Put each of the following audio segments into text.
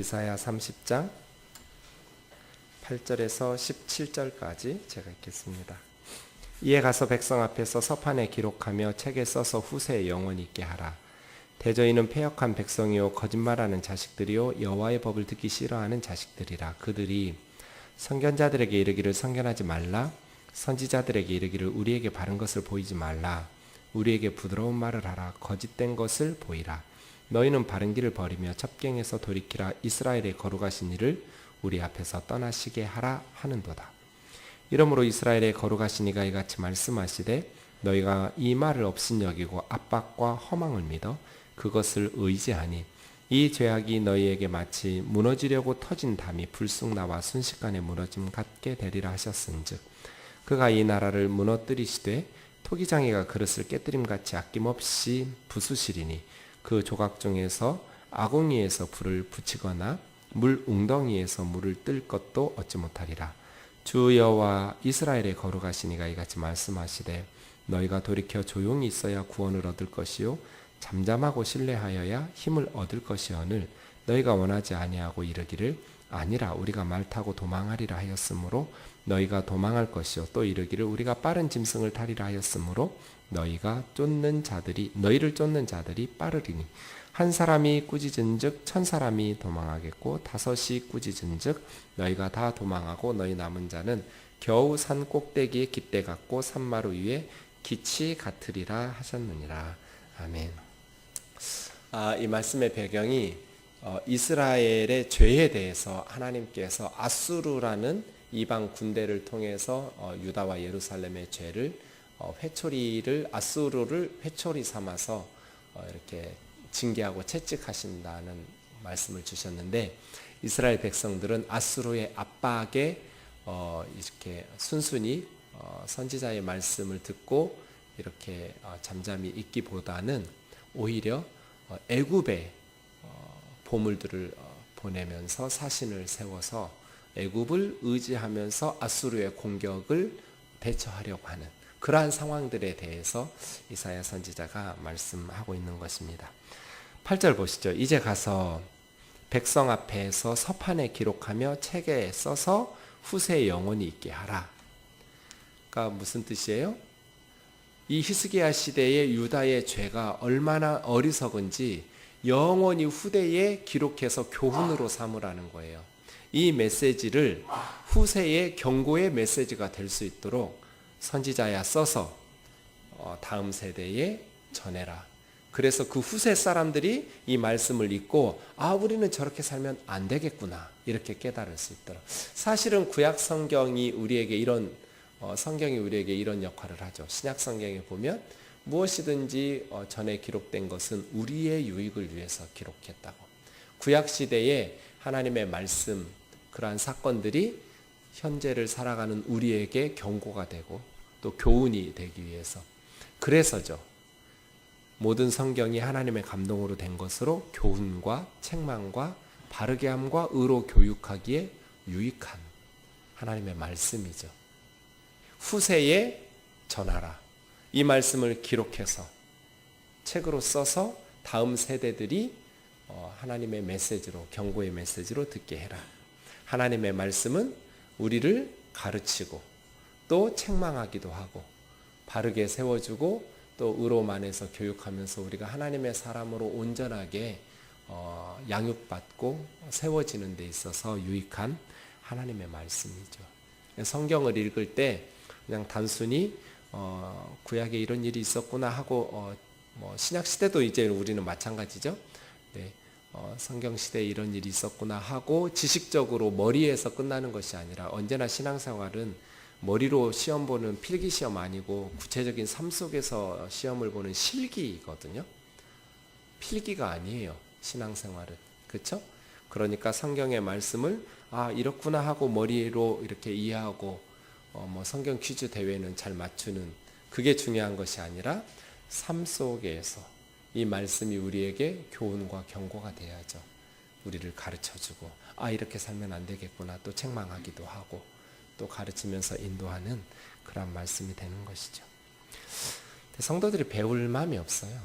이사야 30장 8절에서 17절까지 제가 읽겠습니다. 이에 가서 백성 앞에서 서판에 기록하며 책에 써서 후세에 영원히 있게 하라. 대저희는 패역한 백성이요 거짓말하는 자식들이요 여호와의 법을 듣기 싫어하는 자식들이라. 그들이 선견자들에게 이르기를 선견하지 말라. 선지자들에게 이르기를 우리에게 바른 것을 보이지 말라. 우리에게 부드러운 말을 하라. 거짓된 것을 보이라. 너희는 바른 길을 버리며 첩경에서 돌이키라. 이스라엘의 거룩하신 이를 우리 앞에서 떠나시게 하라 하는도다. 이러므로 이스라엘의 거룩하신 이가 이같이 말씀하시되 너희가 이 말을 업신여기고 압박과 허망을 믿어 그것을 의지하니 이 죄악이 너희에게 마치 무너지려고 터진 담이 불쑥 나와 순식간에 무너짐 같게 되리라 하셨은즉 그가 이 나라를 무너뜨리시되 토기장이가 그릇을 깨뜨림같이 아낌없이 부수시리니 그 조각 중에서 아궁이에서 불을 붙이거나 물 웅덩이에서 물을 뜰 것도 얻지 못하리라. 주 여호와 이스라엘의 거룩하신 이가 이같이 말씀하시되 너희가 돌이켜 조용히 있어야 구원을 얻을 것이요 잠잠하고 신뢰하여야 힘을 얻을 것이오늘 너희가 원하지 아니하고 이르기를 아니라 우리가 말 타고 도망하리라 하였으므로 너희가 도망할 것이요 또 이르기를 우리가 빠른 짐승을 타리라 하였으므로 너희를 쫓는 자들이 빠르리니 한 사람이 꾸짖은즉 1000사람이 도망하겠고 5이 꾸짖은즉 너희가 다 도망하고 너희 남은 자는 겨우 산 꼭대기에 깃대 같고 산마루 위에 기치 같으리라 하셨느니라. 아멘. 이 말씀의 배경이 이스라엘의 죄에 대해서 하나님께서 아수르라는 이방 군대를 통해서 유다와 예루살렘의 죄를 아수르를 회초리 삼아서 이렇게 징계하고 채찍하신다는 말씀을 주셨는데 이스라엘 백성들은 아수르의 압박에 이렇게 순순히 선지자의 말씀을 듣고 이렇게 잠잠히 있기보다는 오히려 애굽에 보물들을 보내면서 사신을 세워서 애굽을 의지하면서 아수르의 공격을 대처하려고 하는 그러한 상황들에 대해서 이사야 선지자가 말씀하고 있는 것입니다. 8절 보시죠. 이제 가서 백성 앞에서 서판에 기록하며 책에 써서 후세에 영원히 있게 하라. 그러니까 무슨 뜻이에요? 이 히스기야 시대의 유다의 죄가 얼마나 어리석은지 영원히 후대에 기록해서 교훈으로 삼으라는 거예요. 이 메시지를 후세의 경고의 메시지가 될 수 있도록 선지자야 써서 다음 세대에 전해라. 그래서 그 후세 사람들이 이 말씀을 읽고 우리는 저렇게 살면 안 되겠구나 이렇게 깨달을 수 있도록. 사실은 구약 성경이 우리에게 이런 역할을 하죠. 신약 성경에 보면 무엇이든지 전에 기록된 것은 우리의 유익을 위해서 기록했다고. 구약 시대에 하나님의 말씀 그러한 사건들이 현재를 살아가는 우리에게 경고가 되고 또 교훈이 되기 위해서. 그래서죠. 모든 성경이 하나님의 감동으로 된 것으로 교훈과 책망과 바르게 함과 의로 교육하기에 유익한 하나님의 말씀이죠. 후세에 전하라. 이 말씀을 기록해서 책으로 써서 다음 세대들이 하나님의 메시지로 경고의 메시지로 듣게 해라. 하나님의 말씀은 우리를 가르치고 또 책망하기도 하고 바르게 세워주고 또 의로만에서 교육하면서 우리가 하나님의 사람으로 온전하게 양육받고 세워지는 데 있어서 유익한 하나님의 말씀이죠. 성경을 읽을 때 그냥 단순히 구약에 이런 일이 있었구나 하고 신약 시대도 이제 우리는 마찬가지죠. 네, 성경 시대에 이런 일이 있었구나 하고 지식적으로 머리에서 끝나는 것이 아니라 언제나 신앙생활은 머리로 시험 보는 필기 시험 아니고 구체적인 삶 속에서 시험을 보는 실기거든요. 필기가 아니에요. 신앙생활은. 그렇죠? 그러니까 성경의 말씀을 이렇구나 하고 머리로 이렇게 이해하고 성경 퀴즈 대회는 잘 맞추는 그게 중요한 것이 아니라 삶 속에서 이 말씀이 우리에게 교훈과 경고가 돼야죠. 우리를 가르쳐주고 이렇게 살면 안 되겠구나 또 책망하기도 하고 또 가르치면서 인도하는 그런 말씀이 되는 것이죠. 성도들이 배울 마음이 없어요.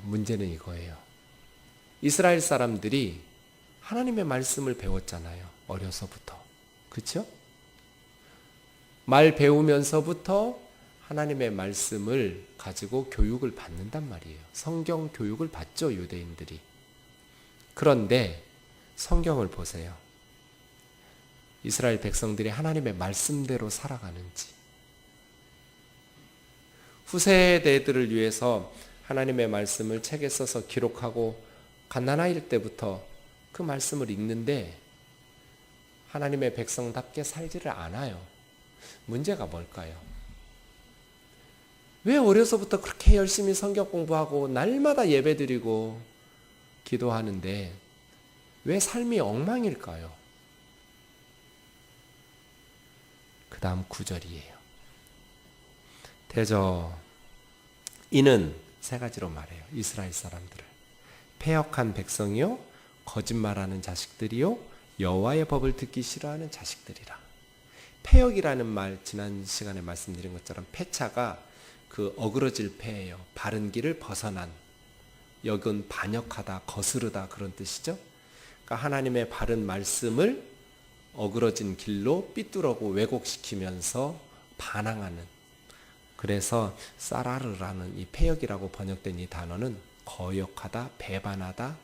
문제는 이거예요. 이스라엘 사람들이 하나님의 말씀을 배웠잖아요. 어려서부터. 그렇죠? 말 배우면서부터 하나님의 말씀을 가지고 교육을 받는단 말이에요. 성경 교육을 받죠, 유대인들이. 그런데 성경을 보세요. 이스라엘 백성들이 하나님의 말씀대로 살아가는지, 후세대들을 위해서 하나님의 말씀을 책에 써서 기록하고 갓난아이일 때부터 그 말씀을 읽는데 하나님의 백성답게 살지를 않아요. 문제가 뭘까요? 왜 어려서부터 그렇게 열심히 성경 공부하고 날마다 예배드리고 기도하는데 왜 삶이 엉망일까요? 그 다음 9절이에요. 대저 이는 세 가지로 말해요. 이스라엘 사람들을. 패역한 백성이요, 거짓말하는 자식들이요, 여호와의 법을 듣기 싫어하는 자식들이라. 패역이라는 말, 지난 시간에 말씀드린 것처럼 패차가 그 어그러질 패예요. 바른 길을 벗어난, 역은 반역하다, 거스르다 그런 뜻이죠. 그러니까 하나님의 바른 말씀을 어그러진 길로 삐뚤어고 왜곡시키면서 반항하는, 그래서 사라르라는 이 패역이라고 번역된 이 단어는 거역하다, 배반하다,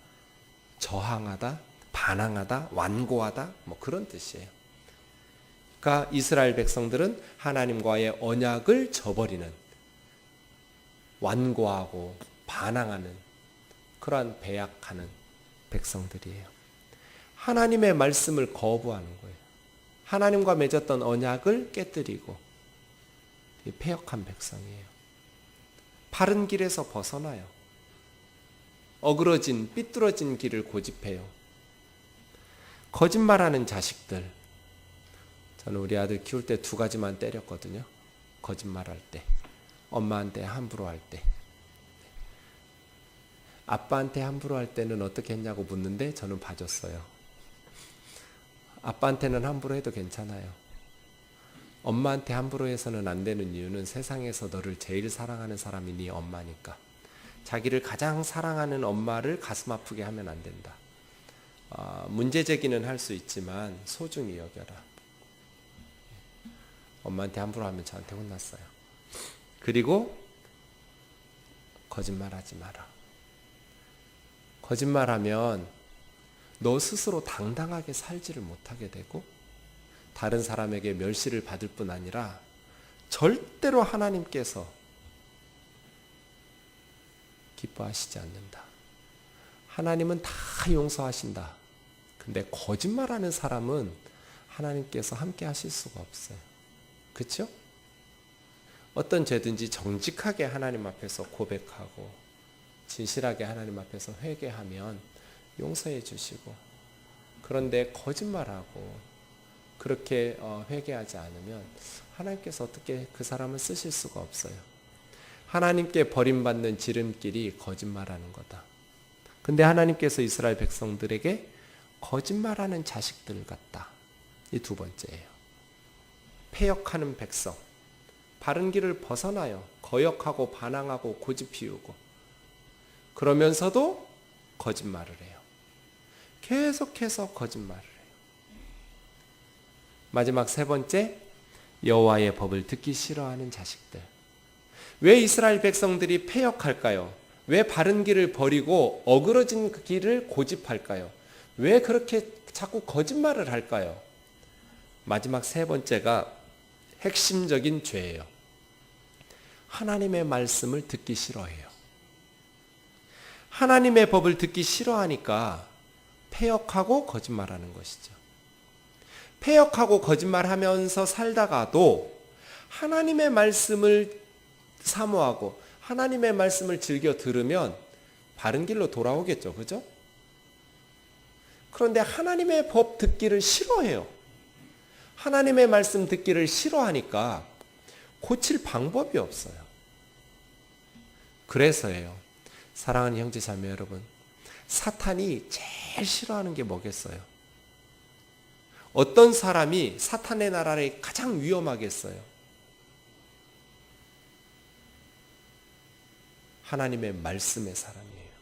저항하다, 반항하다, 완고하다 뭐 그런 뜻이에요. 그러니까 이스라엘 백성들은 하나님과의 언약을 저버리는, 완고하고 반항하는 그러한 배약하는 백성들이에요. 하나님의 말씀을 거부하는 거예요. 하나님과 맺었던 언약을 깨뜨리고 패역한 백성이에요. 바른 길에서 벗어나요. 어그러진 삐뚤어진 길을 고집해요. 거짓말하는 자식들. 저는 우리 아들 키울 때 두 가지만 때렸거든요. 거짓말할 때, 엄마한테 함부로 할 때. 아빠한테 함부로 할 때는 어떻게 했냐고 묻는데 저는 봐줬어요. 아빠한테는 함부로 해도 괜찮아요. 엄마한테 함부로 해서는 안 되는 이유는 세상에서 너를 제일 사랑하는 사람이 네 엄마니까. 자기를 가장 사랑하는 엄마를 가슴 아프게 하면 안 된다. 문제 제기는 할 수 있지만 소중히 여겨라. 엄마한테 함부로 하면 저한테 혼났어요. 그리고 거짓말하지 마라. 거짓말하면 너 스스로 당당하게 살지를 못하게 되고 다른 사람에게 멸시를 받을 뿐 아니라 절대로 하나님께서 기뻐하시지 않는다. 하나님은 다 용서하신다. 근데 거짓말하는 사람은 하나님께서 함께 하실 수가 없어요. 그렇죠? 어떤 죄든지 정직하게 하나님 앞에서 고백하고 진실하게 하나님 앞에서 회개하면 용서해 주시고, 그런데 거짓말하고 그렇게 회개하지 않으면 하나님께서 어떻게 그 사람을 쓰실 수가 없어요. 하나님께 버림받는 지름길이 거짓말하는 거다. 근데 하나님께서 이스라엘 백성들에게 거짓말하는 자식들 같다. 이 두 번째예요. 패역하는 백성. 바른 길을 벗어나요. 거역하고 반항하고 고집 피우고. 그러면서도 거짓말을 해요. 계속해서 거짓말을 해요. 마지막 세 번째, 여호와의 법을 듣기 싫어하는 자식들. 왜 이스라엘 백성들이 패역할까요? 왜 바른 길을 버리고 어그러진 길을 고집할까요? 왜 그렇게 자꾸 거짓말을 할까요? 마지막 세 번째가 핵심적인 죄예요. 하나님의 말씀을 듣기 싫어해요. 하나님의 법을 듣기 싫어하니까 패역하고 거짓말하는 것이죠. 패역하고 거짓말하면서 살다가도 하나님의 말씀을 사모하고 하나님의 말씀을 즐겨 들으면 바른 길로 돌아오겠죠. 그죠? 그런데 하나님의 법 듣기를 싫어해요. 하나님의 말씀 듣기를 싫어하니까 고칠 방법이 없어요. 그래서예요. 사랑하는 형제 자매 여러분, 사탄이 제일 싫어하는 게 뭐겠어요? 어떤 사람이 사탄의 나라에 가장 위험하겠어요? 하나님의 말씀의 사람이에요.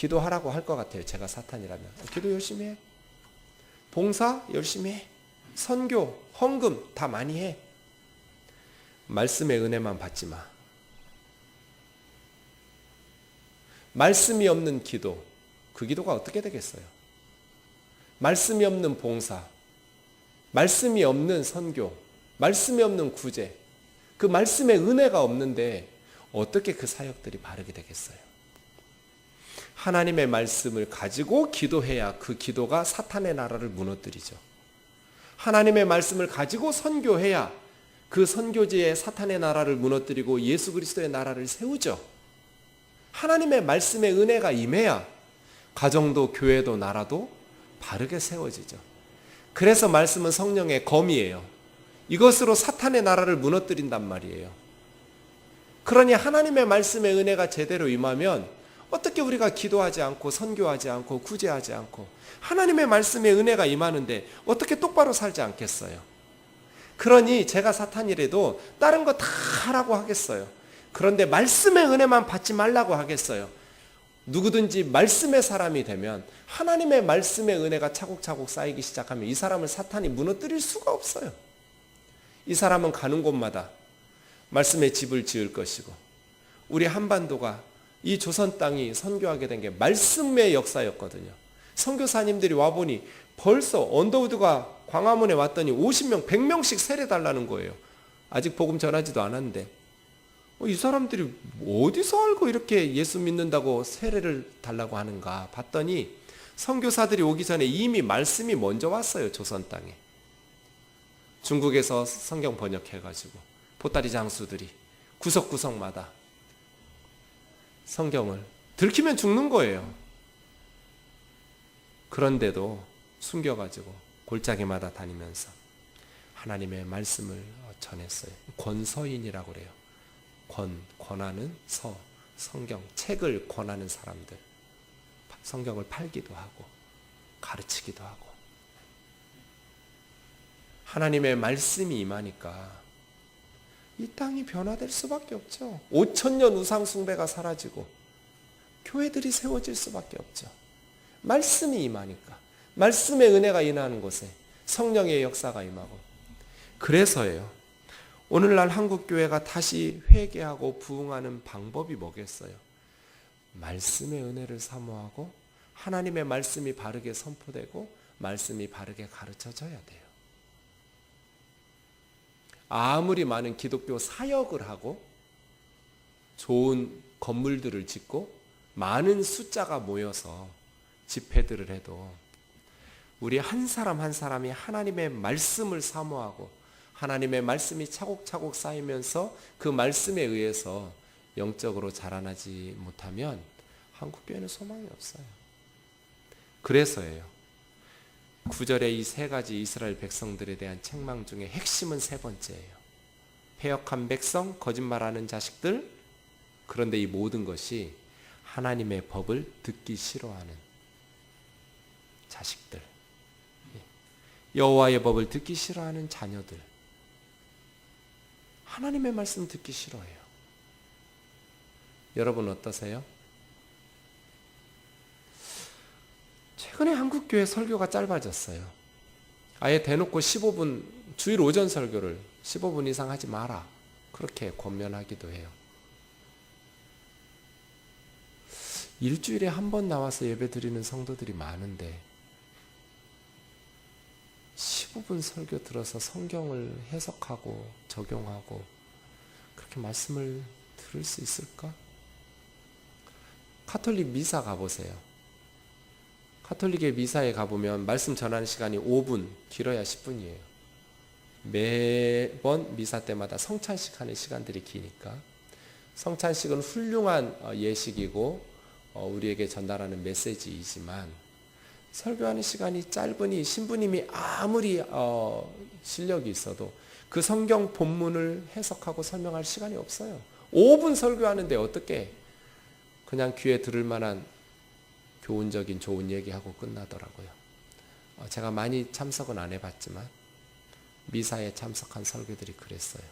기도하라고 할 것 같아요. 제가 사탄이라면. 기도 열심히 해. 봉사 열심히 해. 선교, 헌금 다 많이 해. 말씀의 은혜만 받지 마. 말씀이 없는 기도, 그 기도가 어떻게 되겠어요? 말씀이 없는 봉사, 말씀이 없는 선교, 말씀이 없는 구제, 그 말씀의 은혜가 없는데 어떻게 그 사역들이 바르게 되겠어요? 하나님의 말씀을 가지고 기도해야 그 기도가 사탄의 나라를 무너뜨리죠. 하나님의 말씀을 가지고 선교해야 그 선교지에 사탄의 나라를 무너뜨리고 예수 그리스도의 나라를 세우죠. 하나님의 말씀의 은혜가 임해야 가정도 교회도 나라도 바르게 세워지죠. 그래서 말씀은 성령의 검이에요. 이것으로 사탄의 나라를 무너뜨린단 말이에요. 그러니 하나님의 말씀의 은혜가 제대로 임하면 어떻게 우리가 기도하지 않고 선교하지 않고 구제하지 않고 하나님의 말씀의 은혜가 임하는데 어떻게 똑바로 살지 않겠어요? 그러니 제가 사탄이라도 다른 거 다 하라고 하겠어요. 그런데 말씀의 은혜만 받지 말라고 하겠어요. 누구든지 말씀의 사람이 되면 하나님의 말씀의 은혜가 차곡차곡 쌓이기 시작하면 이 사람을 사탄이 무너뜨릴 수가 없어요. 이 사람은 가는 곳마다 말씀의 집을 지을 것이고 우리 한반도가 이 조선 땅이 선교하게 된 게 말씀의 역사였거든요. 선교사님들이 와보니 벌써 언더우드가 광화문에 왔더니 50명, 100명씩 세례달라는 거예요. 아직 복음 전하지도 않았는데 이 사람들이 어디서 알고 이렇게 예수 믿는다고 세례를 달라고 하는가 봤더니 선교사들이 오기 전에 이미 말씀이 먼저 왔어요. 조선 땅에. 중국에서 성경 번역해가지고 보따리 장수들이 구석구석마다 성경을 들키면 죽는 거예요. 그런데도 숨겨가지고 골짜기마다 다니면서 하나님의 말씀을 전했어요. 권서인이라고 그래요. 권하는 서, 성경, 책을 권하는 사람들. 성경을 팔기도 하고 가르치기도 하고. 하나님의 말씀이 임하니까 이 땅이 변화될 수밖에 없죠. 5,000년 우상 숭배가 사라지고 교회들이 세워질 수밖에 없죠. 말씀이 임하니까. 말씀의 은혜가 임하는 곳에 성령의 역사가 임하고. 그래서예요. 오늘날 한국교회가 다시 회개하고 부흥하는 방법이 뭐겠어요? 말씀의 은혜를 사모하고 하나님의 말씀이 바르게 선포되고 말씀이 바르게 가르쳐져야 돼요. 아무리 많은 기독교 사역을 하고 좋은 건물들을 짓고 많은 숫자가 모여서 집회들을 해도 우리 한 사람 한 사람이 하나님의 말씀을 사모하고 하나님의 말씀이 차곡차곡 쌓이면서 그 말씀에 의해서 영적으로 자라나지 못하면 한국교회는 소망이 없어요. 그래서예요. 9절에 이 세 가지 이스라엘 백성들에 대한 책망 중에 핵심은 세 번째예요. 패역한 백성, 거짓말하는 자식들. 그런데 이 모든 것이 하나님의 법을 듣기 싫어하는 자식들. 여호와의 법을 듣기 싫어하는 자녀들. 하나님의 말씀 듣기 싫어해요. 여러분 어떠세요? 최근에 한국교회 설교가 짧아졌어요. 아예 대놓고 15분, 주일 오전 설교를 15분 이상 하지 마라. 그렇게 권면하기도 해요. 일주일에 한 번 나와서 예배 드리는 성도들이 많은데 15분 설교 들어서 성경을 해석하고 적용하고 그렇게 말씀을 들을 수 있을까? 가톨릭 미사 가보세요. 가톨릭의 미사에 가보면 말씀 전하는 시간이 5분, 길어야 10분이에요. 매번 미사 때마다 성찬식 하는 시간들이 기니까 성찬식은 훌륭한 예식이고 우리에게 전달하는 메시지이지만 설교하는 시간이 짧으니 신부님이 아무리 실력이 있어도 그 성경 본문을 해석하고 설명할 시간이 없어요. 5분 설교하는데 어떻게 그냥 귀에 들을 만한 교훈적인 좋은 얘기하고 끝나더라고요. 제가 많이 참석은 안 해봤지만 미사에 참석한 설교들이 그랬어요.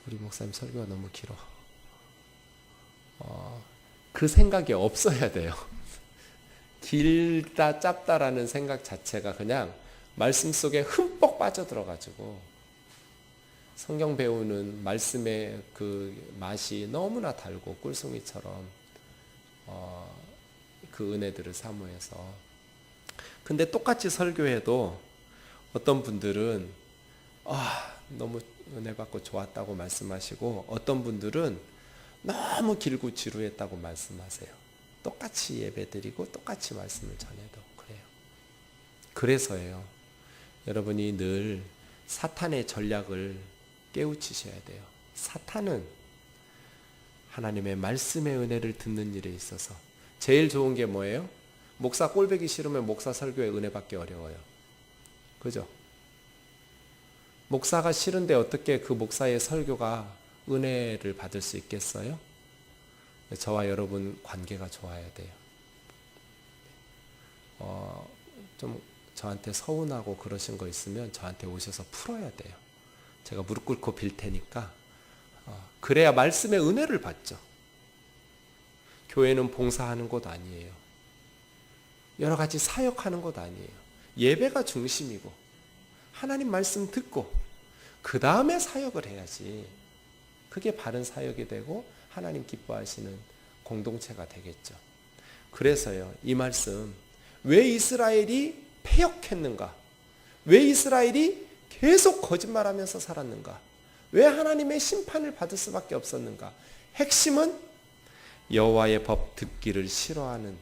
우리 목사님 설교가 너무 길어. 그 생각이 없어야 돼요. 길다 짧다라는 생각 자체가 그냥 말씀 속에 흠뻑 빠져들어가지고 성경 배우는 말씀의 그 맛이 너무나 달고 꿀송이처럼 그 은혜들을 사모해서. 근데 똑같이 설교해도 어떤 분들은 너무 은혜 받고 좋았다고 말씀하시고, 어떤 분들은 너무 길고 지루했다고 말씀하세요. 똑같이 예배드리고 똑같이 말씀을 전해도 그래요. 그래서예요, 여러분이 늘 사탄의 전략을 깨우치셔야 돼요. 사탄은 하나님의 말씀의 은혜를 듣는 일에 있어서 제일 좋은 게 뭐예요? 목사 꼴보기 싫으면 목사 설교에 은혜 받기 어려워요. 그죠? 목사가 싫은데 어떻게 그 목사의 설교가 은혜를 받을 수 있겠어요? 저와 여러분 관계가 좋아야 돼요. 좀 저한테 서운하고 그러신 거 있으면 저한테 오셔서 풀어야 돼요. 제가 무릎 꿇고 빌 테니까. 그래야 말씀의 은혜를 받죠. 교회는 봉사하는 곳 아니에요. 여러 가지 사역하는 곳 아니에요. 예배가 중심이고 하나님 말씀 듣고 그 다음에 사역을 해야지. 그게 바른 사역이 되고 하나님 기뻐하시는 공동체가 되겠죠. 그래서요, 이 말씀, 왜 이스라엘이 패역했는가? 왜 이스라엘이 계속 거짓말하면서 살았는가? 왜 하나님의 심판을 받을 수밖에 없었는가? 핵심은 여호와의 법 듣기를 싫어하는,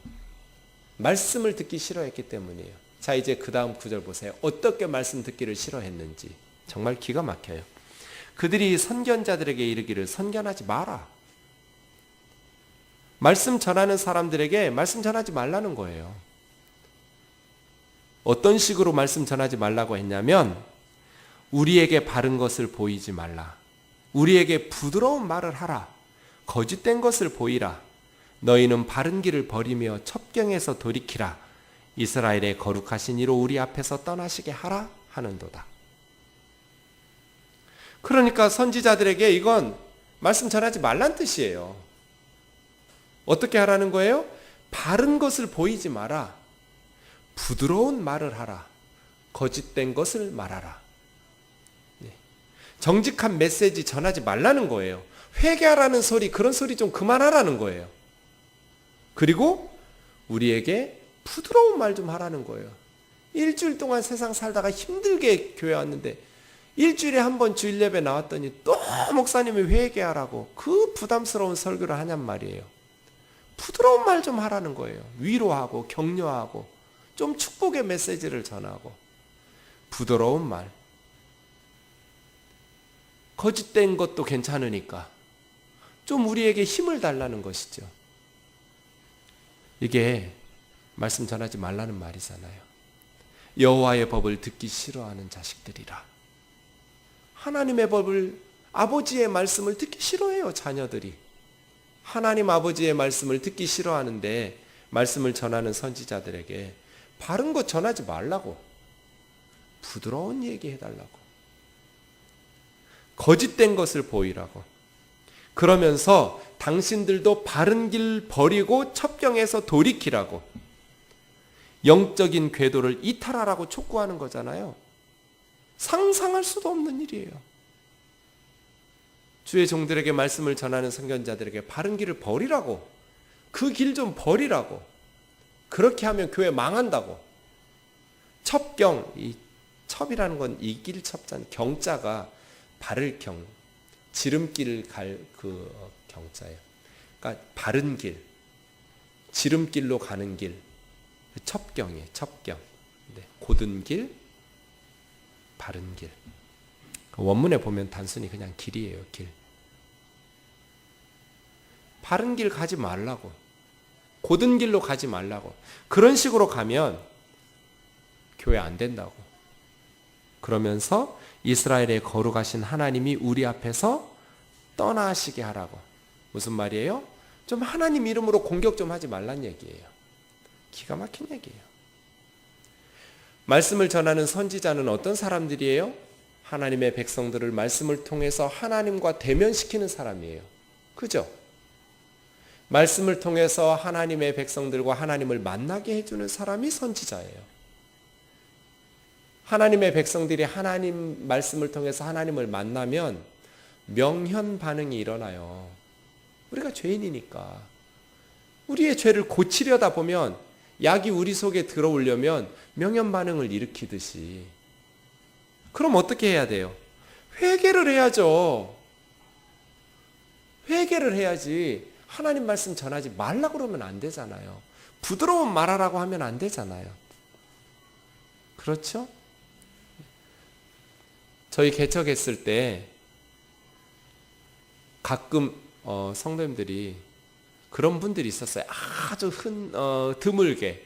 말씀을 듣기 싫어했기 때문이에요. 자, 이제 그 다음 구절 보세요. 어떻게 말씀 듣기를 싫어했는지 정말 기가 막혀요. 그들이 선견자들에게 이르기를 선견하지 마라. 말씀 전하는 사람들에게 말씀 전하지 말라는 거예요. 어떤 식으로 말씀 전하지 말라고 했냐면, 우리에게 바른 것을 보이지 말라. 우리에게 부드러운 말을 하라. 거짓된 것을 보이라. 너희는 바른 길을 버리며 첩경에서 돌이키라. 이스라엘의 거룩하신 이로 우리 앞에서 떠나시게 하라 하는도다. 그러니까 선지자들에게 이건 말씀 전하지 말란 뜻이에요. 어떻게 하라는 거예요? 바른 것을 보이지 마라. 부드러운 말을 하라. 거짓된 것을 말하라. 정직한 메시지 전하지 말라는 거예요. 회개하라는 소리, 그런 소리 좀 그만하라는 거예요. 그리고 우리에게 부드러운 말 좀 하라는 거예요. 일주일 동안 세상 살다가 힘들게 교회 왔는데 일주일에 한 번 주일 예배 나왔더니 또 목사님이 회개하라고 그 부담스러운 설교를 하냔 말이에요. 부드러운 말 좀 하라는 거예요. 위로하고 격려하고 좀 축복의 메시지를 전하고 부드러운 말. 거짓된 것도 괜찮으니까 좀 우리에게 힘을 달라는 것이죠. 이게 말씀 전하지 말라는 말이잖아요. 여호와의 법을 듣기 싫어하는 자식들이라. 하나님의 법을, 아버지의 말씀을 듣기 싫어해요, 자녀들이. 하나님 아버지의 말씀을 듣기 싫어하는데 말씀을 전하는 선지자들에게 바른 것 전하지 말라고, 부드러운 얘기 해달라고, 거짓된 것을 보이라고, 그러면서 당신들도 바른 길 버리고 첩경에서 돌이키라고, 영적인 궤도를 이탈하라고 촉구하는 거잖아요. 상상할 수도 없는 일이에요. 주의 종들에게 말씀을 전하는 선견자들에게 바른 길을 버리라고, 그 길 좀 버리라고, 그렇게 하면 교회 망한다고. 첩경, 이 첩이라는 건 이길 첩자, 경자가 바를 경, 지름길을 갈 그 경자예요. 그러니까 바른 길, 지름길로 가는 길, 첩경이에요. 첩경. 네, 곧은 길, 바른 길. 원문에 보면 단순히 그냥 길이에요. 길. 바른 길 가지 말라고, 곧은 길로 가지 말라고. 그런 식으로 가면 교회 안 된다고. 그러면서 이스라엘의 거룩하신 하나님이 우리 앞에서 떠나시게 하라고. 무슨 말이에요? 좀 하나님 이름으로 공격 좀 하지 말란 얘기예요. 기가 막힌 얘기예요. 말씀을 전하는 선지자는 어떤 사람들이에요? 하나님의 백성들을 말씀을 통해서 하나님과 대면시키는 사람이에요. 그죠? 말씀을 통해서 하나님의 백성들과 하나님을 만나게 해주는 사람이 선지자예요. 하나님의 백성들이 하나님 말씀을 통해서 하나님을 만나면 명현 반응이 일어나요. 우리가 죄인이니까. 우리의 죄를 고치려다 보면 약이 우리 속에 들어오려면 명현 반응을 일으키듯이. 그럼 어떻게 해야 돼요? 회개를 해야죠. 회개를 해야지. 하나님 말씀 전하지 말라고 그러면 안 되잖아요. 부드러운 말하라고 하면 안 되잖아요. 그렇죠? 저희 개척했을 때 가끔 성도님들이 그런 분들이 있었어요. 아주 드물게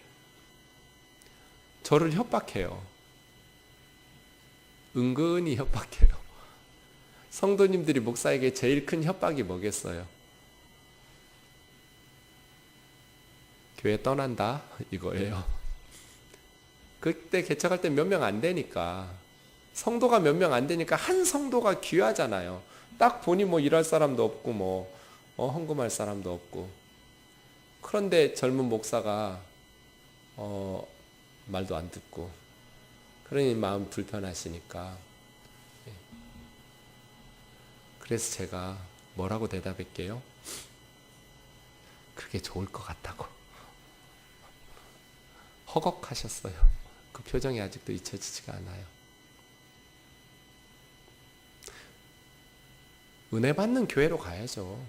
저를 협박해요. 은근히 협박해요. 성도님들이 목사에게 제일 큰 협박이 뭐겠어요? 교회 떠난다 이거예요. 그때 개척할 때 몇 명 안 되니까, 성도가 몇 명 안 되니까 한 성도가 귀하잖아요. 딱 보니 뭐 일할 사람도 없고 헌금할 사람도 없고. 그런데 젊은 목사가 말도 안 듣고, 그러니 마음 불편하시니까. 그래서 제가 뭐라고 대답할게요? 그게 좋을 것 같다고. 허걱하셨어요. 그 표정이 아직도 잊혀지지가 않아요. 은혜 받는 교회로 가야죠.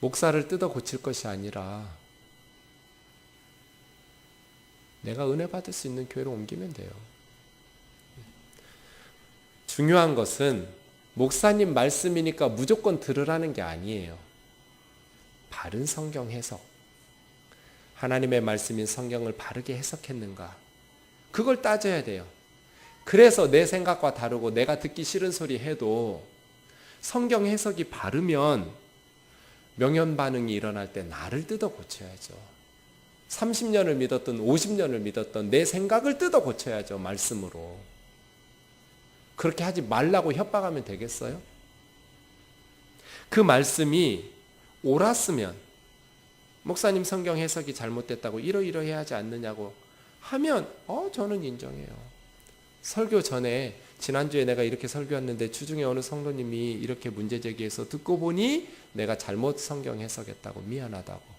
목사를 뜯어 고칠 것이 아니라 내가 은혜 받을 수 있는 교회로 옮기면 돼요. 중요한 것은 목사님 말씀이니까 무조건 들으라는 게 아니에요. 바른 성경 해석. 하나님의 말씀인 성경을 바르게 해석했는가? 그걸 따져야 돼요. 그래서 내 생각과 다르고 내가 듣기 싫은 소리 해도 성경 해석이 바르면 명현 반응이 일어날 때 나를 뜯어 고쳐야죠. 30년을 믿었던 50년을 믿었던 내 생각을 뜯어 고쳐야죠. 말씀으로. 그렇게 하지 말라고 협박하면 되겠어요? 그 말씀이 옳았으면, 목사님 성경 해석이 잘못됐다고 이러이러해야 하지 않느냐고 하면 저는 인정해요. 설교 전에 지난주에 내가 이렇게 설교했는데 주중에 어느 성도님이 이렇게 문제 제기해서 듣고 보니 내가 잘못 성경 해석했다고, 미안하다고.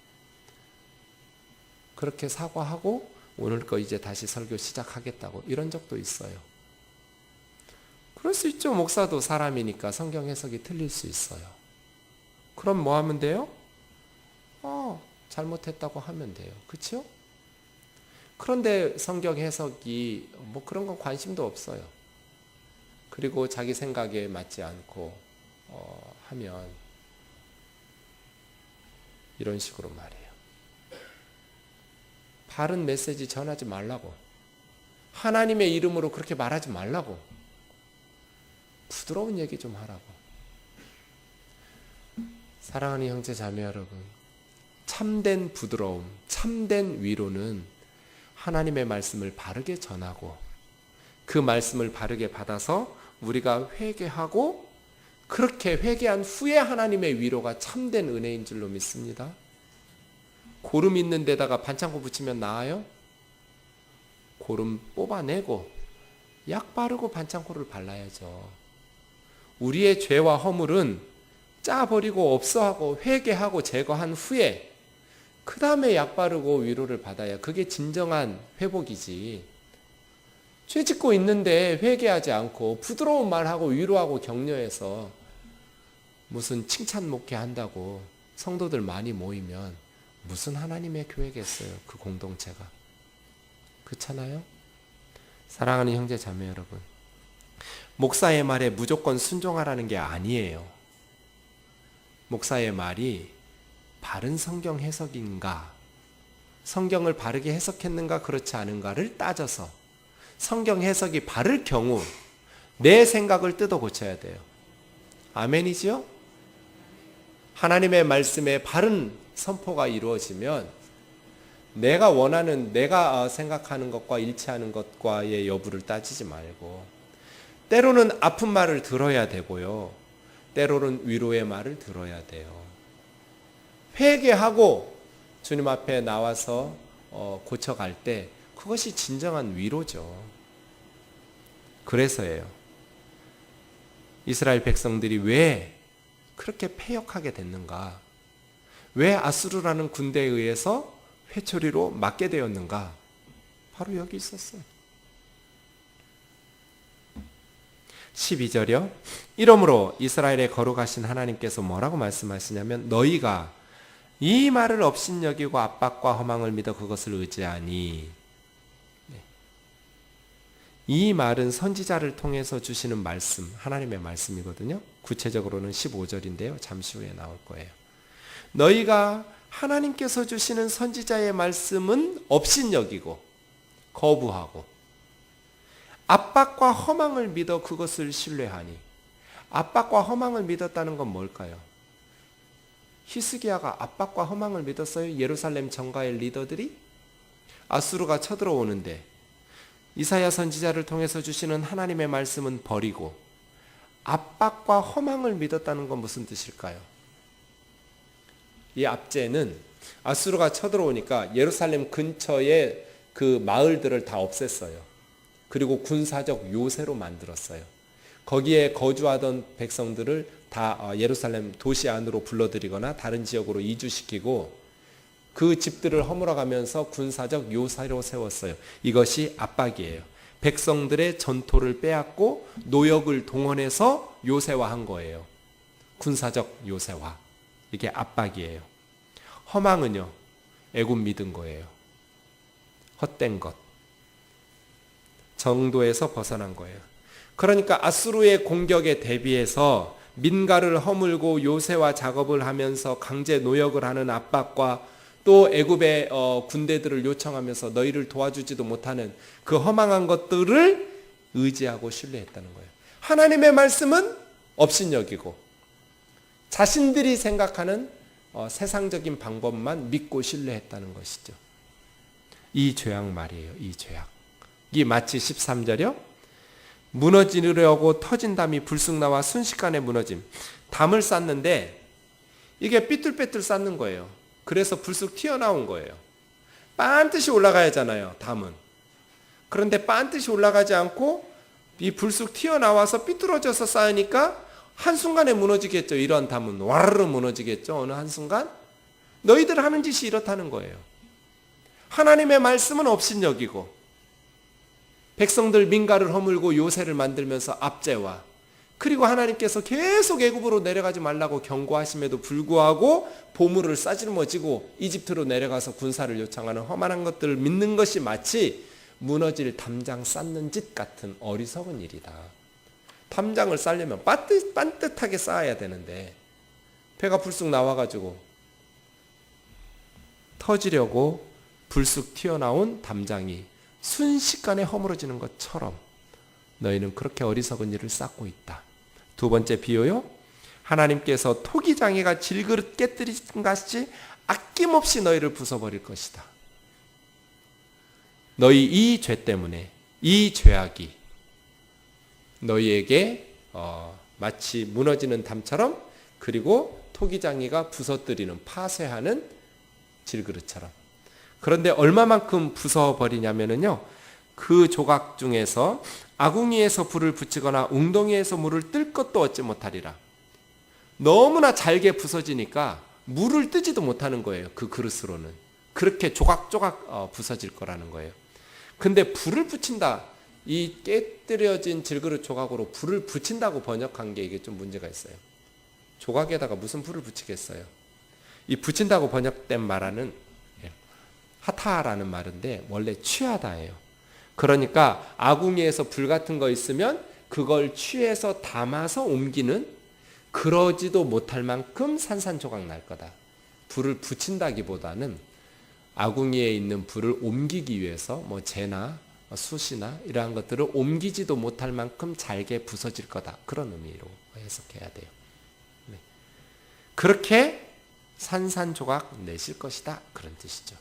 그렇게 사과하고 오늘 거 이제 다시 설교 시작하겠다고, 이런 적도 있어요. 그럴 수 있죠. 목사도 사람이니까 성경 해석이 틀릴 수 있어요. 그럼 뭐 하면 돼요? 잘못했다고 하면 돼요. 그렇죠? 그런데 성경 해석이 그런 건 관심도 없어요. 그리고 자기 생각에 맞지 않고 하면 이런 식으로 말해요. 바른 메시지 전하지 말라고. 하나님의 이름으로 그렇게 말하지 말라고. 부드러운 얘기 좀 하라고. 사랑하는 형제 자매 여러분, 참된 부드러움, 참된 위로는 하나님의 말씀을 바르게 전하고 그 말씀을 바르게 받아서 우리가 회개하고, 그렇게 회개한 후에 하나님의 위로가 참된 은혜인 줄로 믿습니다. 고름 있는 데다가 반창고 붙이면 나아요? 고름 뽑아내고 약 바르고 반창고를 발라야죠. 우리의 죄와 허물은 짜버리고 없어하고 회개하고 제거한 후에 그 다음에 약 바르고 위로를 받아야 그게 진정한 회복이지. 죄 짓고 있는데 회개하지 않고 부드러운 말하고 위로하고 격려해서 무슨 칭찬 목회 한다고 성도들 많이 모이면 무슨 하나님의 교회겠어요, 그 공동체가. 그렇잖아요? 사랑하는 형제 자매 여러분, 목사의 말에 무조건 순종하라는 게 아니에요. 목사의 말이 바른 성경 해석인가, 성경을 바르게 해석했는가 그렇지 않은가를 따져서 성경 해석이 바를 경우 내 생각을 뜯어 고쳐야 돼요. 아멘이지요? 하나님의 말씀에 바른 선포가 이루어지면 내가 원하는, 내가 생각하는 것과 일치하는 것과의 여부를 따지지 말고, 때로는 아픈 말을 들어야 되고요. 때로는 위로의 말을 들어야 돼요. 회개하고 주님 앞에 나와서 고쳐갈 때 그것이 진정한 위로죠. 그래서예요. 이스라엘 백성들이 왜 그렇게 패역하게 됐는가? 왜 아수르라는 군대에 의해서 회초리로 맞게 되었는가? 바로 여기 있었어요. 12절이요. 이러므로 이스라엘의 거룩하신 하나님께서 뭐라고 말씀하시냐면 너희가 이 말을 업신여기고 압박과 허망을 믿어 그것을 의지하니, 이 말은 선지자를 통해서 주시는 말씀, 하나님의 말씀이거든요. 구체적으로는 15절인데요. 잠시 후에 나올 거예요. 너희가 하나님께서 주시는 선지자의 말씀은 업신여기고 거부하고 압박과 허망을 믿어 그것을 신뢰하니. 압박과 허망을 믿었다는 건 뭘까요? 히스기야가 압박과 허망을 믿었어요. 예루살렘 정가의 리더들이 아수르가 쳐들어오는데 이사야 선지자를 통해서 주시는 하나님의 말씀은 버리고 압박과 허망을 믿었다는 건 무슨 뜻일까요? 이 압제는 아수르가 쳐들어오니까 예루살렘 근처에 그 마을들을 다 없앴어요. 그리고 군사적 요새로 만들었어요. 거기에 거주하던 백성들을 다 예루살렘 도시 안으로 불러들이거나 다른 지역으로 이주시키고 그 집들을 허물어가면서 군사적 요새로 세웠어요. 이것이 압박이에요. 백성들의 전토를 빼앗고 노역을 동원해서 요새화한 거예요. 군사적 요새화. 이게 압박이에요. 허망은요, 애굽 믿은 거예요. 헛된 것. 정도에서 벗어난 거예요. 그러니까 아수르의 공격에 대비해서 민가를 허물고 요새화 작업을 하면서 강제 노역을 하는 압박과 또 애굽의 군대들을 요청하면서 너희를 도와주지도 못하는 그 허망한 것들을 의지하고 신뢰했다는 거예요. 하나님의 말씀은 업신여기고 자신들이 생각하는 세상적인 방법만 믿고 신뢰했다는 것이죠. 이 죄악 말이에요. 이 죄악. 이 마치 13절이요. 무너지려고 터진 담이 불쑥 나와 순식간에 무너짐. 담을 쌓는데 이게 삐뚤빼뚤 쌓는 거예요. 그래서 불쑥 튀어나온 거예요. 빤듯이 올라가야 하잖아요. 담은. 그런데 빤듯이 올라가지 않고 이 불쑥 튀어나와서 삐뚤어져서 쌓으니까 한순간에 무너지겠죠. 이러한 담은 와르르 무너지겠죠. 어느 한순간. 너희들 하는 짓이 이렇다는 거예요. 하나님의 말씀은 업신여기고 백성들 민가를 허물고 요새를 만들면서 압제와 그리고 하나님께서 계속 애굽으로 내려가지 말라고 경고하심에도 불구하고 보물을 싸질머지고 이집트로 내려가서 군사를 요청하는 험한 것들을 믿는 것이 마치 무너질 담장 쌓는 짓 같은 어리석은 일이다. 담장을 쌓려면 반듯하게 쌓아야 되는데 배가 불쑥 나와가지고 터지려고 불쑥 튀어나온 담장이 순식간에 허물어지는 것처럼 너희는 그렇게 어리석은 일을 쌓고 있다. 두 번째 비유요. 하나님께서 토기장애가 질그릇 깨뜨린 같이 아낌없이 너희를 부숴버릴 것이다. 너희 이 죄 때문에 이 죄악이 너희에게 마치 무너지는 담처럼 그리고 토기장애가 부서뜨리는 파쇄하는 질그릇처럼. 그런데 얼마만큼 부숴버리냐면요. 그 조각 중에서 아궁이에서 불을 붙이거나 웅덩이에서 물을 뜰 것도 얻지 못하리라. 너무나 잘게 부서지니까 물을 뜨지도 못하는 거예요. 그 그릇으로는. 그렇게 조각조각 부서질 거라는 거예요. 근데 불을 붙인다. 이 깨뜨려진 질그릇 조각으로 불을 붙인다고 번역한 게 이게 좀 문제가 있어요. 조각에다가 무슨 불을 붙이겠어요. 이 붙인다고 번역된 말은 하타라는 말인데 원래 취하다예요. 그러니까 아궁이에서 불 같은 거 있으면 그걸 취해서 담아서 옮기는, 그러지도 못할 만큼 산산조각 날 거다. 불을 붙인다기보다는 아궁이에 있는 불을 옮기기 위해서 뭐 재나 숯이나 이러한 것들을 옮기지도 못할 만큼 잘게 부서질 거다. 그런 의미로 해석해야 돼요. 네. 그렇게 산산조각 내실 것이다. 그런 뜻이죠.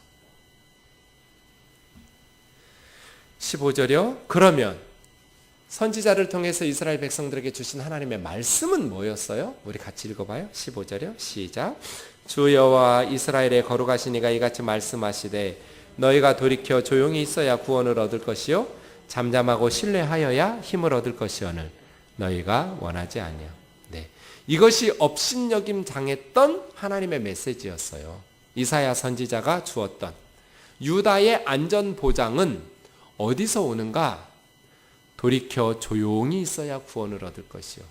15절이요. 그러면 선지자를 통해서 이스라엘 백성들에게 주신 하나님의 말씀은 뭐였어요? 우리 같이 읽어봐요. 15절이요. 시작. 주 여호와 이스라엘의 거룩하신 이가 이같이 말씀하시되 너희가 돌이켜 조용히 있어야 구원을 얻을 것이요 잠잠하고 신뢰하여야 힘을 얻을 것이오늘 너희가 원하지 아니하오. 네, 이것이 업신여김 당했던 하나님의 메시지였어요. 이사야 선지자가 주었던 유다의 안전 보장은 어디서 오는가? 돌이켜 조용히 있어야 구원을 얻을 것이요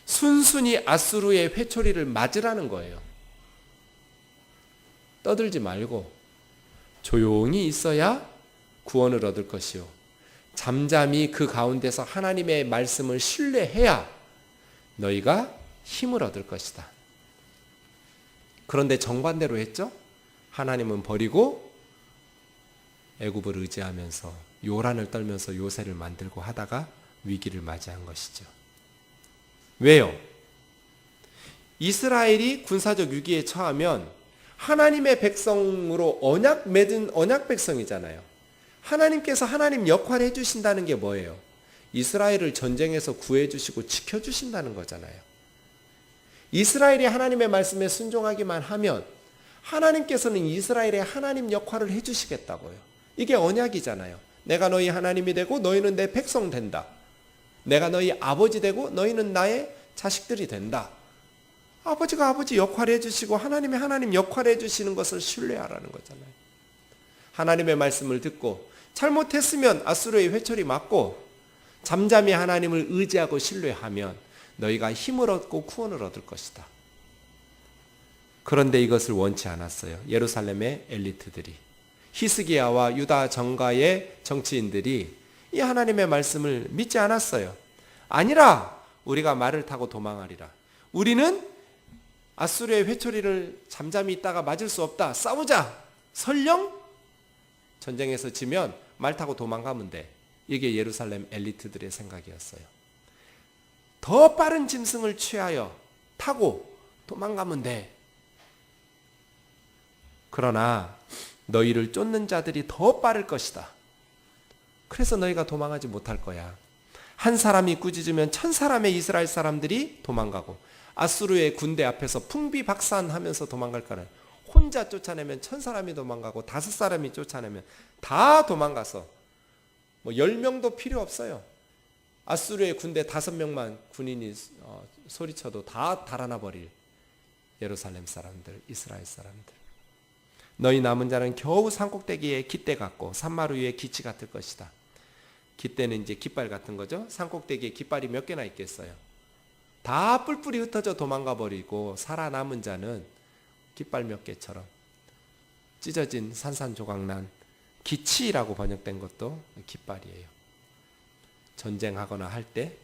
순순히 아수르의 회초리를 맞으라는 거예요. 떠들지 말고 조용히 있어야 구원을 얻을 것이요 잠잠히 그 가운데서 하나님의 말씀을 신뢰해야 너희가 힘을 얻을 것이다. 그런데 정반대로 했죠? 하나님은 버리고 애굽을 의지하면서 요란을 떨면서 요새를 만들고 하다가 위기를 맞이한 것이죠. 왜요? 이스라엘이 군사적 위기에 처하면 하나님의 백성으로 언약 맺은 언약 백성이잖아요. 하나님께서 하나님 역할을 해주신다는 게 뭐예요? 이스라엘을 전쟁에서 구해주시고 지켜주신다는 거잖아요. 이스라엘이 하나님의 말씀에 순종하기만 하면 하나님께서는 이스라엘의 하나님 역할을 해주시겠다고요. 이게 언약이잖아요. 내가 너희 하나님이 되고 너희는 내 백성 된다. 내가 너희 아버지 되고 너희는 나의 자식들이 된다. 아버지가 아버지 역할을 해주시고 하나님의 하나님 역할을 해주시는 것을 신뢰하라는 거잖아요. 하나님의 말씀을 듣고 잘못했으면 아수르의 회초리 맞고 잠잠히 하나님을 의지하고 신뢰하면 너희가 힘을 얻고 구원을 얻을 것이다. 그런데 이것을 원치 않았어요. 예루살렘의 엘리트들이. 히스기야와 유다 정가의 정치인들이 이 하나님의 말씀을 믿지 않았어요. 아니라 우리가 말을 타고 도망하리라. 우리는 아수르의 회초리를 잠잠히 있다가 맞을 수 없다. 싸우자. 설령 전쟁에서 지면 말 타고 도망가면 돼. 이게 예루살렘 엘리트들의 생각이었어요. 더 빠른 짐승을 취하여 타고 도망가면 돼. 그러나 너희를 쫓는 자들이 더 빠를 것이다. 그래서 너희가 도망하지 못할 거야. 한 사람이 꾸짖으면 1000사람의 이스라엘 사람들이 도망가고 아수르의 군대 앞에서 풍비박산하면서 도망갈 거는 혼자 쫓아내면 1000사람이 도망가고 5사람이 쫓아내면 다 도망가서 10명도 필요 없어요. 아수르의 군대 5명만 군인이 소리쳐도 다 달아나 버릴 예루살렘 사람들, 이스라엘 사람들. 너희 남은 자는 겨우 산꼭대기에 깃대 같고 산마루 위에 기치 같을 것이다. 깃대는 이제 깃발 같은 거죠. 산꼭대기에 깃발이 몇 개나 있겠어요. 다 뿔뿔이 흩어져 도망가 버리고 살아남은 자는 깃발 몇 개처럼 찢어진 산산조각난 기치라고 번역된 것도 깃발이에요. 전쟁하거나 할 때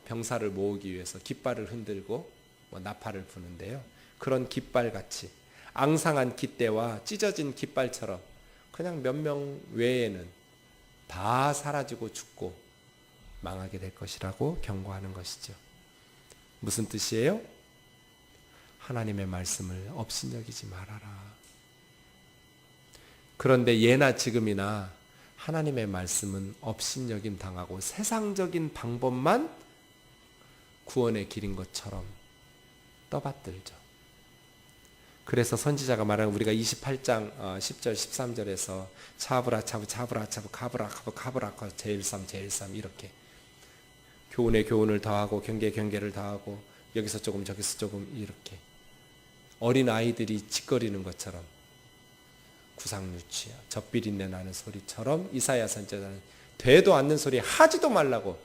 병사를 모으기 위해서 깃발을 흔들고 나팔을 부는데요. 그런 깃발같이 앙상한 깃대와 찢어진 깃발처럼 그냥 몇 명 외에는 다 사라지고 죽고 망하게 될 것이라고 경고하는 것이죠. 무슨 뜻이에요? 하나님의 말씀을 업신여기지 말아라. 그런데 예나 지금이나 하나님의 말씀은 업신여김 당하고 세상적인 방법만 구원의 길인 것처럼 떠받들죠. 그래서 선지자가 말하는 우리가 28장 10절 13절에서 차브라차브 차브라차브 가브라카브 가브라카 제일삼 이렇게 교훈에 교훈을 더하고 경계에 경계를 더하고 여기서 조금 저기서 조금 이렇게 어린 아이들이 짓거리는 것처럼 구상유치 젖비린내 나는 소리처럼 이사야 선지자는 되도 않는 소리 하지도 말라고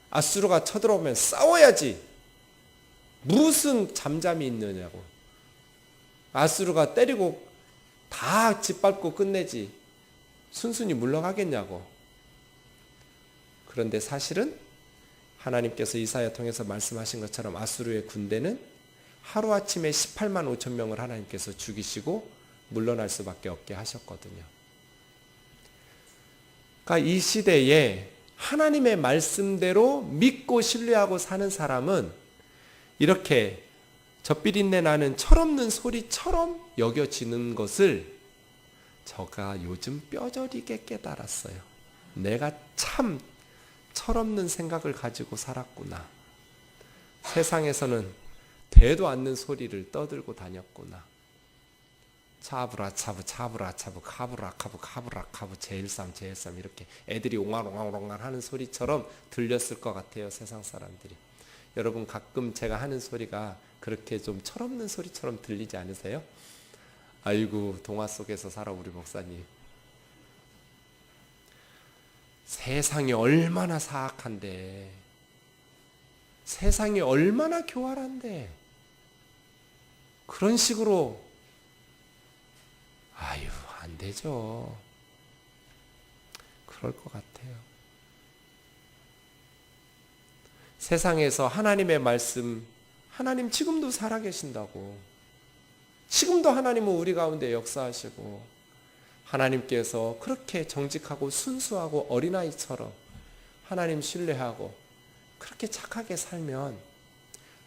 아수르가 쳐들어오면 싸워야지 무슨 잠잠이 있느냐고 아수르가 때리고 다 짓밟고 끝내지 순순히 물러가겠냐고. 그런데 사실은 하나님께서 이사야 통해서 말씀하신 것처럼 아수르의 군대는 하루아침에 18만 5천 명을 하나님께서 죽이시고 물러날 수밖에 없게 하셨거든요. 그러니까 이 시대에 하나님의 말씀대로 믿고 신뢰하고 사는 사람은 이렇게 젖비린내 나는 철없는 소리처럼 여겨지는 것을 제가 요즘 뼈저리게 깨달았어요. 내가 참 철없는 생각을 가지고 살았구나. 세상에서는 되도 않는 소리를 떠들고 다녔구나. 차브라차브 차브라차브 카브라카브 카브라카브 제일삼 제일삼 이렇게 애들이 옹알옹알옹알 하는 소리처럼 들렸을 것 같아요. 세상 사람들이. 여러분 가끔 제가 하는 소리가 그렇게 좀 철없는 소리처럼 들리지 않으세요? 아이고 동화 속에서 살아 우리 목사님. 세상이 얼마나 사악한데, 세상이 얼마나 교활한데 그런 식으로 아유 안 되죠. 그럴 것 같아요. 세상에서 하나님의 말씀, 하나님 지금도 살아계신다고, 지금도 하나님은 우리 가운데 역사하시고, 하나님께서 그렇게 정직하고 순수하고 어린아이처럼 하나님 신뢰하고 그렇게 착하게 살면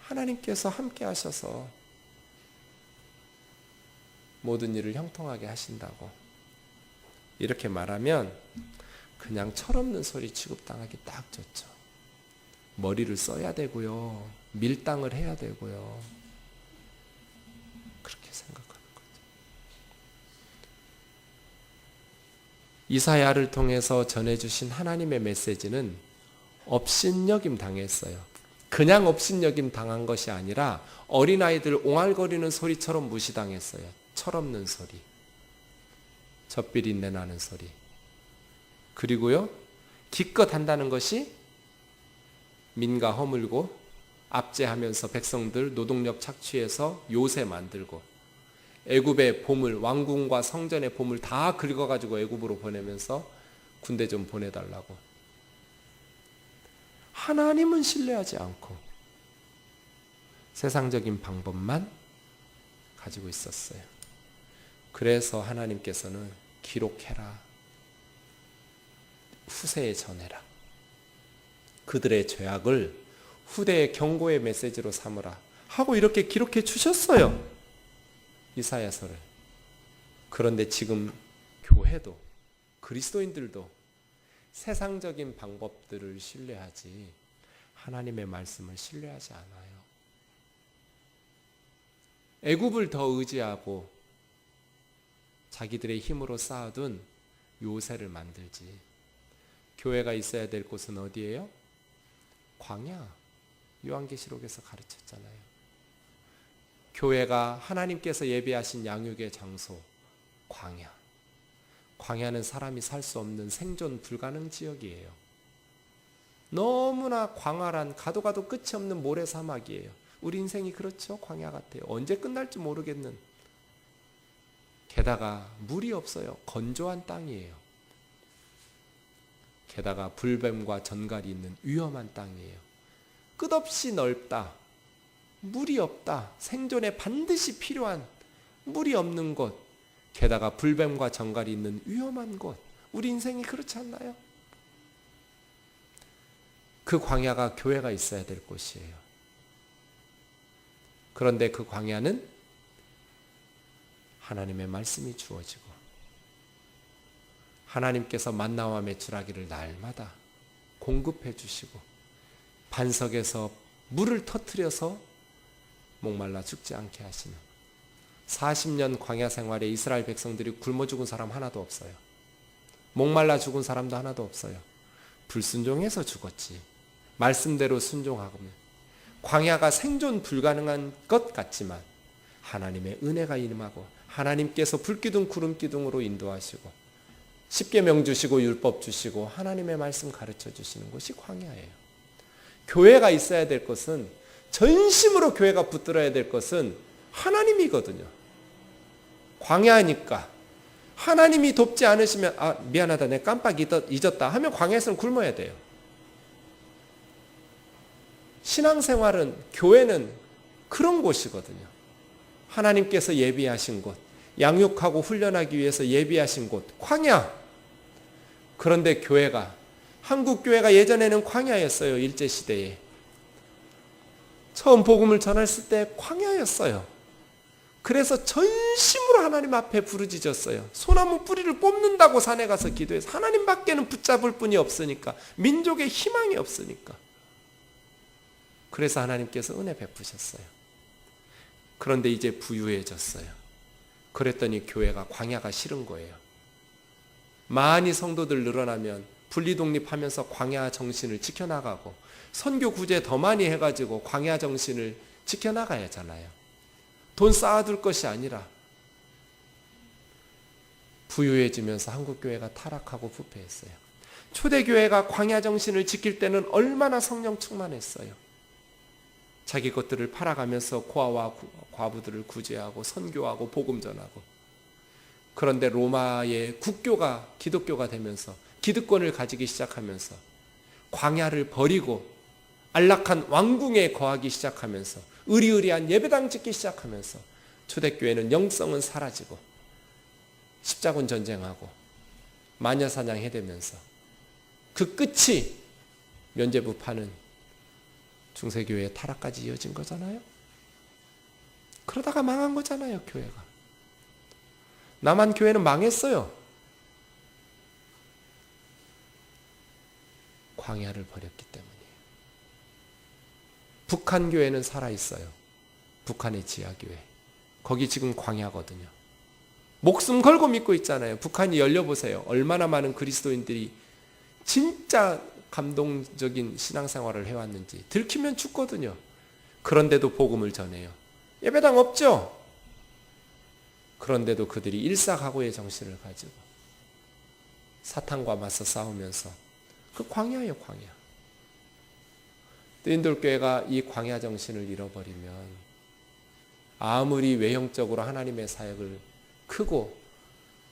하나님께서 함께 하셔서 모든 일을 형통하게 하신다고 이렇게 말하면 그냥 철없는 소리 취급당하기 딱 좋죠. 머리를 써야 되고요. 밀당을 해야 되고요. 그렇게 생각하는 거죠. 이사야를 통해서 전해주신 하나님의 메시지는 업신여김 당했어요. 그냥 업신여김 당한 것이 아니라 어린아이들 옹알거리는 소리처럼 무시당했어요. 철없는 소리, 젖비린내 나는 소리. 그리고요, 기껏 한다는 것이 민가 허물고 압제하면서 백성들 노동력 착취해서 요새 만들고 애굽의 보물, 왕궁과 성전의 보물 다 긁어가지고 애굽으로 보내면서 군대 좀 보내달라고. 하나님은 신뢰하지 않고 세상적인 방법만 가지고 있었어요. 그래서 하나님께서는 기록해라, 후세에 전해라, 그들의 죄악을 후대의 경고의 메시지로 삼으라 하고 이렇게 기록해 주셨어요. 이사야서를. 그런데 지금 교회도 그리스도인들도 세상적인 방법들을 신뢰하지 하나님의 말씀을 신뢰하지 않아요. 애굽을 더 의지하고 자기들의 힘으로 쌓아둔 요새를 만들지. 교회가 있어야 될 곳은 어디예요? 광야. 요한계시록에서 가르쳤잖아요. 교회가 하나님께서 예비하신 양육의 장소, 광야. 광야는 사람이 살 수 없는 생존 불가능 지역이에요. 너무나 광활한 가도 가도 끝이 없는 모래사막이에요. 우리 인생이 그렇죠? 광야 같아요. 언제 끝날지 모르겠는. 게다가 물이 없어요. 건조한 땅이에요. 게다가 불뱀과 전갈이 있는 위험한 땅이에요. 끝없이 넓다. 물이 없다. 생존에 반드시 필요한 물이 없는 곳. 게다가 불뱀과 전갈이 있는 위험한 곳. 우리 인생이 그렇지 않나요? 그 광야가 교회가 있어야 될 곳이에요. 그런데 그 광야는 하나님의 말씀이 주어지고 하나님께서 만나와 메추라기를 날마다 공급해 주시고 반석에서 물을 터뜨려서 목말라 죽지 않게 하시는 40년 광야 생활에 이스라엘 백성들이 굶어 죽은 사람 하나도 없어요. 목말라 죽은 사람도 하나도 없어요. 불순종해서 죽었지. 말씀대로 순종하면 광야가 생존 불가능한 것 같지만 하나님의 은혜가 임하고 하나님께서 불기둥 구름기둥으로 인도하시고 십계명 주시고 율법 주시고 하나님의 말씀 가르쳐 주시는 곳이 광야예요. 교회가 있어야 될 것은, 전심으로 교회가 붙들어야 될 것은 하나님이거든요. 광야니까 하나님이 돕지 않으시면 미안하다, 내 깜빡 잊었다 하면 광야에서는 굶어야 돼요. 신앙생활은, 교회는 그런 곳이거든요. 하나님께서 예비하신 곳, 양육하고 훈련하기 위해서 예비하신 곳, 광야. 그런데 교회가, 한국 교회가 예전에는 광야였어요. 일제시대에 처음 복음을 전했을 때 광야였어요. 그래서 전심으로 하나님 앞에 부르짖었어요. 소나무 뿌리를 뽑는다고 산에 가서 기도해서 하나님밖에는 붙잡을 분이 없으니까, 민족의 희망이 없으니까. 그래서 하나님께서 은혜 베푸셨어요. 그런데 이제 부유해졌어요. 그랬더니 교회가 광야가 싫은 거예요. 많이 성도들 늘어나면 분리독립하면서 광야 정신을 지켜나가고, 선교 구제 더 많이 해가지고 광야 정신을 지켜나가야 하잖아요. 돈 쌓아둘 것이 아니라. 부유해지면서 한국교회가 타락하고 부패했어요. 초대교회가 광야 정신을 지킬 때는 얼마나 성령 충만했어요. 자기 것들을 팔아가면서 고아와 과부들을 구제하고 선교하고 복음 전하고. 그런데 로마의 국교가 기독교가 되면서 기득권을 가지기 시작하면서 광야를 버리고 안락한 왕궁에 거하기 시작하면서 의리의리한 예배당 짓기 시작하면서 초대교회는 영성은 사라지고 십자군 전쟁하고 마녀사냥 해대면서 그 끝이 면죄부 파는 중세교회의 타락까지 이어진 거잖아요. 그러다가 망한 거잖아요, 교회가. 남한 교회는 망했어요. 광야를 버렸기 때문이에요. 북한 교회는 살아있어요. 북한의 지하교회. 거기 지금 광야거든요. 목숨 걸고 믿고 있잖아요. 북한이 열려보세요. 얼마나 많은 그리스도인들이 진짜 감동적인 신앙생활을 해왔는지. 들키면 죽거든요. 그런데도 복음을 전해요. 예배당 없죠? 그런데도 그들이 일사각오의 정신을 가지고 사탄과 맞서 싸우면서 그 광야예요, 광야. 뜨인돌교회가 이 광야 정신을 잃어버리면 아무리 외형적으로 하나님의 사역을 크고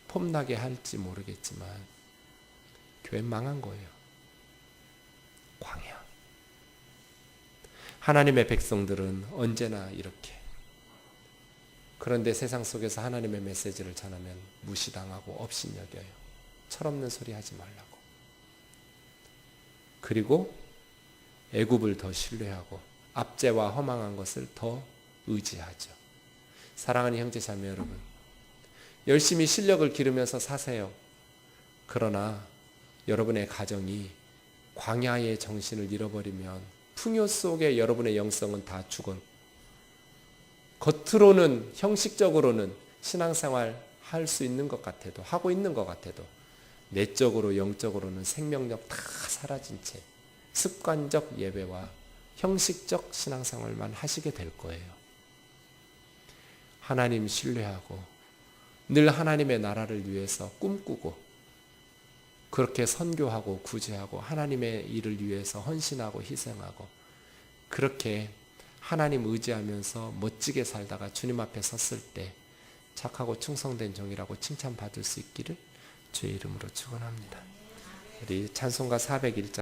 폼나게 할지 모르겠지만 교회 망한 거예요. 광야. 하나님의 백성들은 언제나 이렇게. 그런데 세상 속에서 하나님의 메시지를 전하면 무시당하고 업신여겨요. 철없는 소리 하지 말라고. 그리고 애굽을 더 신뢰하고 압제와 허망한 것을 더 의지하죠. 사랑하는 형제자매 여러분, 열심히 실력을 기르면서 사세요. 그러나 여러분의 가정이 광야의 정신을 잃어버리면 풍요 속에 여러분의 영성은 다 죽어. 겉으로는 형식적으로는 신앙생활 할 수 있는 것 같아도, 하고 있는 것 같아도 내적으로 영적으로는 생명력 다 사라진 채 습관적 예배와 형식적 신앙생활만 하시게 될 거예요. 하나님 신뢰하고 늘 하나님의 나라를 위해서 꿈꾸고 그렇게 선교하고 구제하고 하나님의 일을 위해서 헌신하고 희생하고 그렇게 하나님 의지하면서 멋지게 살다가 주님 앞에 섰을 때 착하고 충성된 종이라고 칭찬받을 수 있기를 주의 이름으로 축원합니다. 우리 찬송가 401장